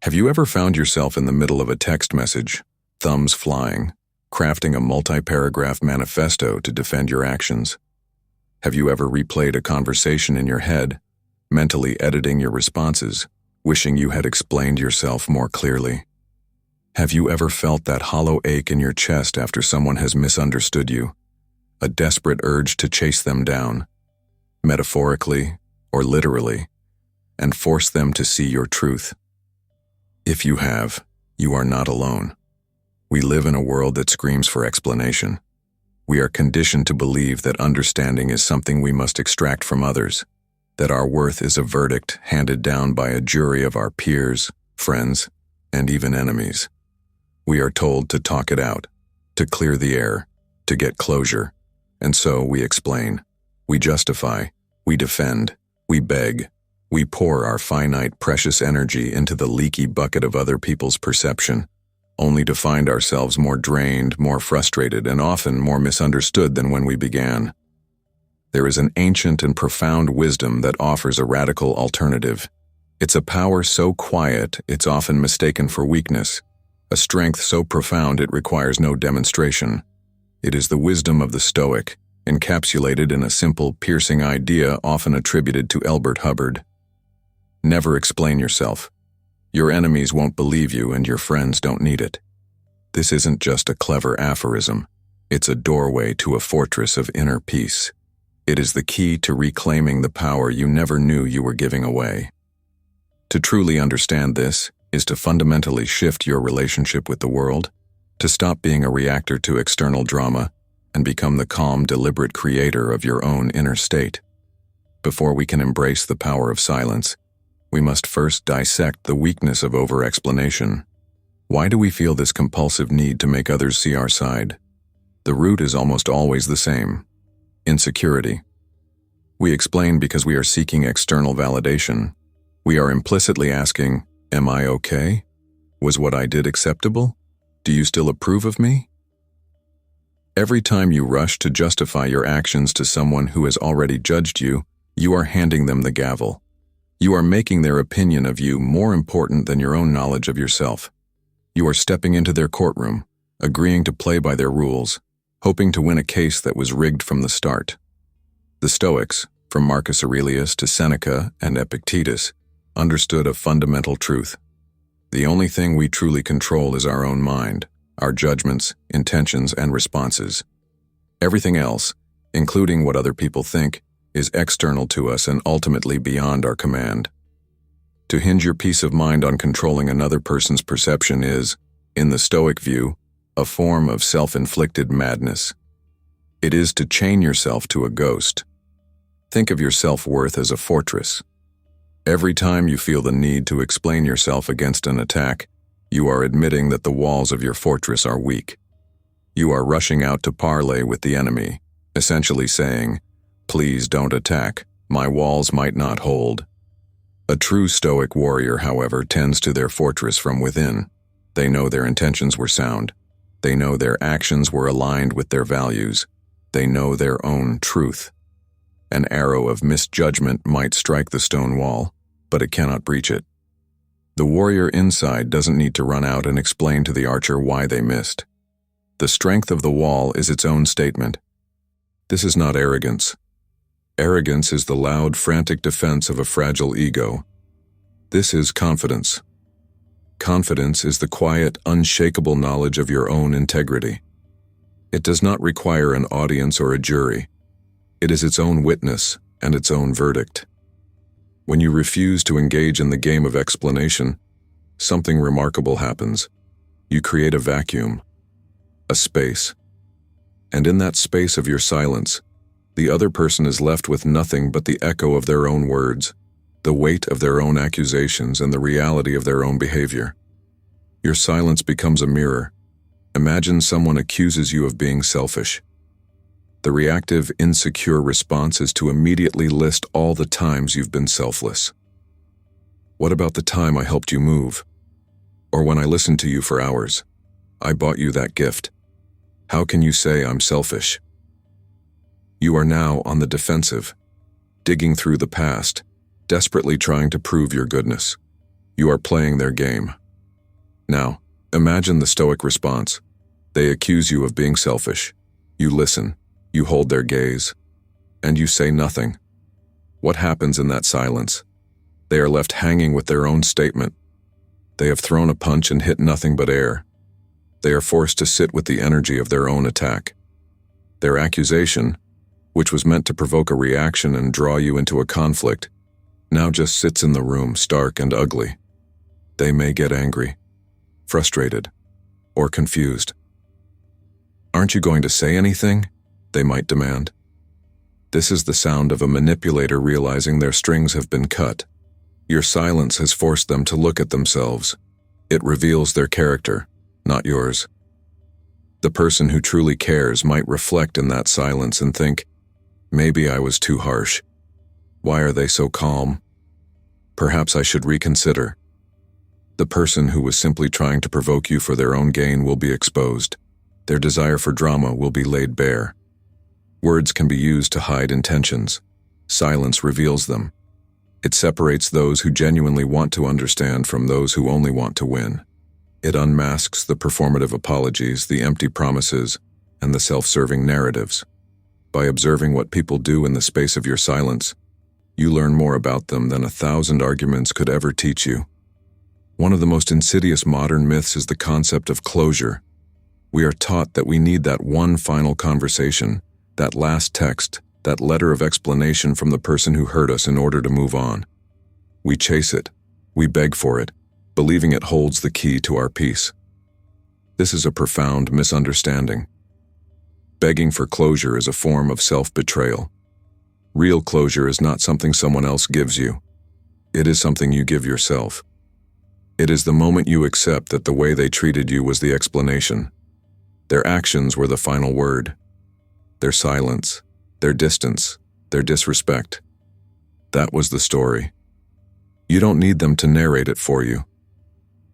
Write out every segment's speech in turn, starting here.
Have you ever found yourself in the middle of a text message, thumbs flying, crafting a multi-paragraph manifesto to defend your actions? Have you ever replayed a conversation in your head, mentally editing your responses, wishing you had explained yourself more clearly? Have you ever felt that hollow ache in your chest after someone has misunderstood you, a desperate urge to chase them down, metaphorically or literally, and force them to see your truth? If you have, you are not alone. We live in a world that screams for explanation. We are conditioned to believe that understanding is something we must extract from others, that our worth is a verdict handed down by a jury of our peers, friends, and even enemies. We are told to talk it out, to clear the air, to get closure, and so we explain, we justify, we defend, we beg, we pour our finite, precious energy into the leaky bucket of other people's perception, only to find ourselves more drained, more frustrated, and often more misunderstood than when we began. There is an ancient and profound wisdom that offers a radical alternative. It's a power so quiet it's often mistaken for weakness, a strength so profound it requires no demonstration. It is the wisdom of the Stoic, encapsulated in a simple, piercing idea often attributed to Elbert Hubbard. Never explain yourself. Your enemies won't believe you and your friends don't need it. This isn't just a clever aphorism. It's a doorway to a fortress of inner peace. It is the key to reclaiming the power you never knew you were giving away. To truly understand this is to fundamentally shift your relationship with the world, to stop being a reactor to external drama, and become the calm, deliberate creator of your own inner state. Before we can embrace the power of silence, we must first dissect the weakness of over-explanation. Why do we feel this compulsive need to make others see our side? The root is almost always the same: insecurity. We explain because we are seeking external validation. We are implicitly asking, "Am I okay? Was what I did acceptable? Do you still approve of me?" Every time you rush to justify your actions to someone who has already judged you, you are handing them the gavel. You are making their opinion of you more important than your own knowledge of yourself. You are stepping into their courtroom, agreeing to play by their rules, hoping to win a case that was rigged from the start. The Stoics, from Marcus Aurelius to Seneca and Epictetus, understood a fundamental truth. The only thing we truly control is our own mind, our judgments, intentions, and responses. Everything else, including what other people think, is external to us and ultimately beyond our command. To hinge your peace of mind on controlling another person's perception is, in the Stoic view, a form of self-inflicted madness. It is to chain yourself to a ghost. Think of your self-worth as a fortress. Every time you feel the need to explain yourself against an attack, you are admitting that the walls of your fortress are weak. You are rushing out to parley with the enemy, essentially saying, "Please don't attack, my walls might not hold." A true Stoic warrior, however, tends to their fortress from within. They know their intentions were sound. They know their actions were aligned with their values. They know their own truth. An arrow of misjudgment might strike the stone wall, but it cannot breach it. The warrior inside doesn't need to run out and explain to the archer why they missed. The strength of the wall is its own statement. This is not arrogance. Arrogance is the loud, frantic defense of a fragile ego. This is confidence. Confidence is the quiet, unshakable knowledge of your own integrity. It does not require an audience or a jury. It is its own witness and its own verdict. When you refuse to engage in the game of explanation, something remarkable happens. You create a vacuum, a space. And in that space of your silence, the other person is left with nothing but the echo of their own words, the weight of their own accusations, and the reality of their own behavior. Your silence becomes a mirror. Imagine someone accuses you of being selfish. The reactive, insecure response is to immediately list all the times you've been selfless. What about the time I helped you move? Or when I listened to you for hours? I bought you that gift. How can you say I'm selfish? You are now on the defensive, digging through the past, desperately trying to prove your goodness. You are playing their game. Now, imagine the Stoic response. They accuse you of being selfish. You listen, you hold their gaze, and you say nothing. What happens in that silence? They are left hanging with their own statement. They have thrown a punch and hit nothing but air. They are forced to sit with the energy of their own attack. Their accusation, which was meant to provoke a reaction and draw you into a conflict, now just sits in the room, stark and ugly. They may get angry, frustrated, or confused. "Aren't you going to say anything?" they might demand. This is the sound of a manipulator realizing their strings have been cut. Your silence has forced them to look at themselves. It reveals their character, not yours. The person who truly cares might reflect in that silence and think, maybe I was too harsh. Why are they so calm? Perhaps I should reconsider. The person who was simply trying to provoke you for their own gain will be exposed. Their desire for drama will be laid bare. Words can be used to hide intentions. Silence reveals them. It separates those who genuinely want to understand from those who only want to win. It unmasks the performative apologies, the empty promises, and the self-serving narratives. By observing what people do in the space of your silence, you learn more about them than 1,000 arguments could ever teach you. One of the most insidious modern myths is the concept of closure. We are taught that we need that one final conversation, that last text, that letter of explanation from the person who hurt us in order to move on. We chase it, we beg for it, believing it holds the key to our peace. This is a profound misunderstanding. Begging for closure is a form of self-betrayal. Real closure is not something someone else gives you. It is something you give yourself. It is the moment you accept that the way they treated you was the explanation. Their actions were the final word. Their silence, their distance, their disrespect. That was the story. You don't need them to narrate it for you.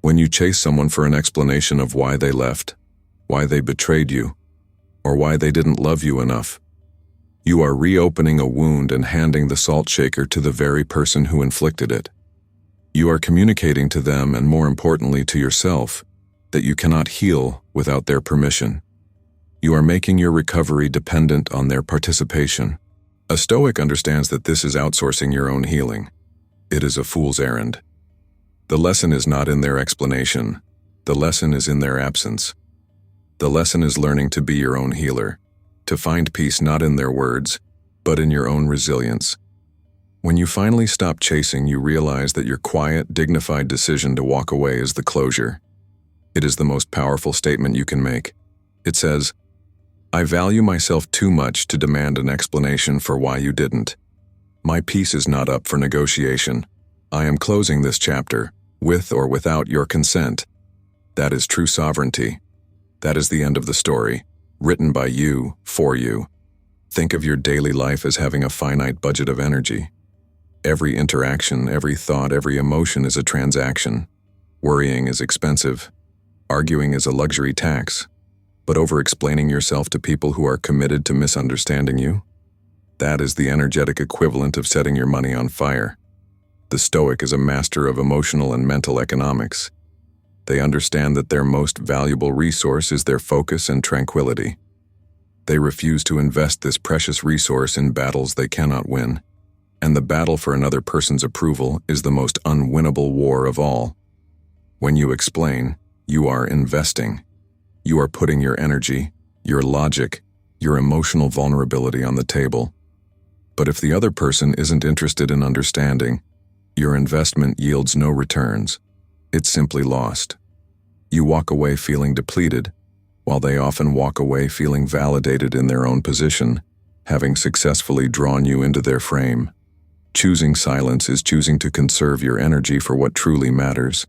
When you chase someone for an explanation of why they left, why they betrayed you, or why they didn't love you enough, you are reopening a wound and handing the salt shaker to the very person who inflicted it. You are communicating to them, and more importantly to yourself, that you cannot heal without their permission. You are making your recovery dependent on their participation. A Stoic understands that this is outsourcing your own healing. It is a fool's errand. The lesson is not in their explanation. The lesson is in their absence. The lesson is learning to be your own healer, to find peace not in their words, but in your own resilience. When you finally stop chasing, you realize that your quiet, dignified decision to walk away is the closure. It is the most powerful statement you can make. It says, I value myself too much to demand an explanation for why you didn't. My peace is not up for negotiation. I am closing this chapter, with or without your consent. That is true sovereignty. That is the end of the story, written by you, for you. Think of your daily life as having a finite budget of energy. Every interaction, every thought, every emotion is a transaction. Worrying is expensive. Arguing is a luxury tax. But over-explaining yourself to people who are committed to misunderstanding you? That is the energetic equivalent of setting your money on fire. The Stoic is a master of emotional and mental economics. They understand that their most valuable resource is their focus and tranquility. They refuse to invest this precious resource in battles they cannot win. And the battle for another person's approval is the most unwinnable war of all. When you explain, you are investing. You are putting your energy, your logic, your emotional vulnerability on the table. But if the other person isn't interested in understanding, your investment yields no returns. It's simply lost. You walk away feeling depleted, while they often walk away feeling validated in their own position, having successfully drawn you into their frame. Choosing silence is choosing to conserve your energy for what truly matters: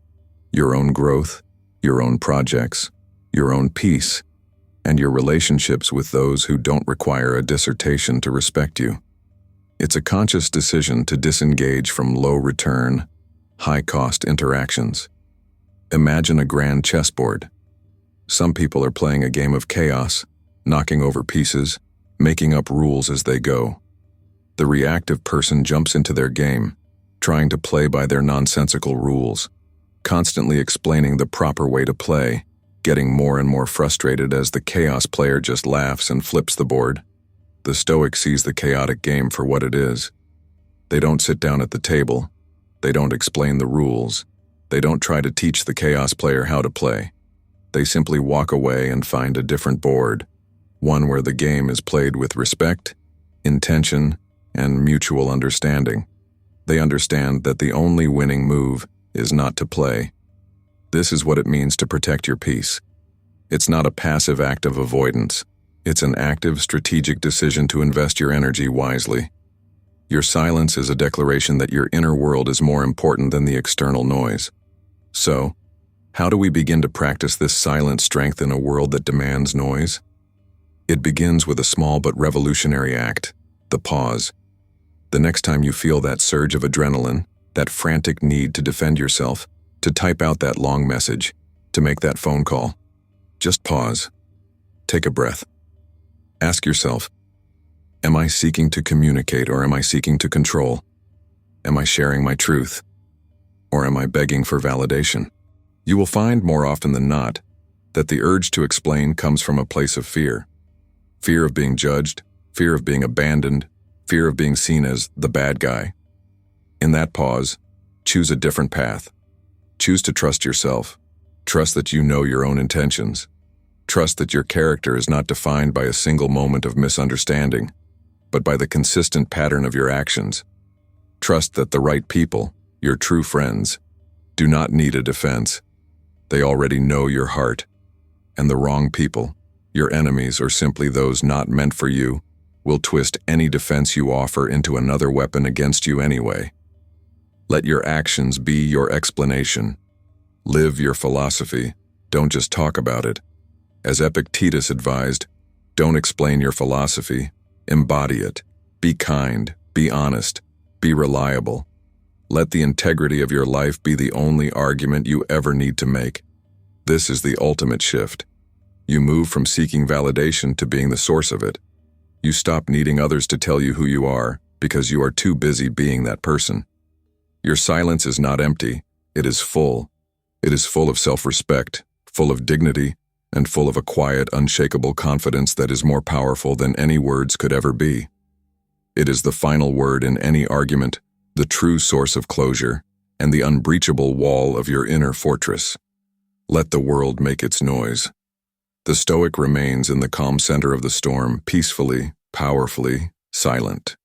your own growth, your own projects, your own peace, and your relationships with those who don't require a dissertation to respect you. It's a conscious decision to disengage from low-return, high-cost interactions. Imagine a grand chessboard. Some people are playing a game of chaos, knocking over pieces, making up rules as they go. The reactive person jumps into their game, trying to play by their nonsensical rules. constantly explaining the proper way to play, getting more and more frustrated as the chaos player just laughs and flips the board. The Stoic sees the chaotic game for what it is. They don't sit down at the table. They don't explain the rules. They don't try to teach the chaos player how to play. They simply walk away and find a different board, one where the game is played with respect, intention, and mutual understanding. They understand that the only winning move is not to play. This is what it means to protect your peace. It's not a passive act of avoidance. It's an active, strategic decision to invest your energy wisely. Your silence is a declaration that your inner world is more important than the external noise. So, how do we begin to practice this silent strength in a world that demands noise? It begins with a small but revolutionary act, the pause. The next time you feel that surge of adrenaline, that frantic need to defend yourself, to type out that long message, to make that phone call, just pause. Take a breath. Ask yourself, am I seeking to communicate or am I seeking to control? Am I sharing my truth? Or am I begging for validation? You will find more often than not that the urge to explain comes from a place of fear. Fear of being judged, fear of being abandoned, fear of being seen as the bad guy. In that pause, choose a different path. Choose to trust yourself. Trust that you know your own intentions. Trust that your character is not defined by a single moment of misunderstanding, but by the consistent pattern of your actions. Trust that the right people, your true friends, do not need a defense. They already know your heart. And the wrong people, your enemies or simply those not meant for you, will twist any defense you offer into another weapon against you anyway. Let your actions be your explanation. Live your philosophy, don't just talk about it. As Epictetus advised, don't explain your philosophy, embody it. Be kind, be honest, be reliable. Let the integrity of your life be the only argument you ever need to make. This is the ultimate shift. You move from seeking validation to being the source of it. You stop needing others to tell you who you are because you are too busy being that person. Your silence is not empty, it is full. It is full of self-respect, full of dignity, and full of a quiet, unshakable confidence that is more powerful than any words could ever be. It is the final word in any argument, the true source of closure, and the unbreachable wall of your inner fortress. Let the world make its noise. The Stoic remains in the calm center of the storm, peacefully, powerfully, silent.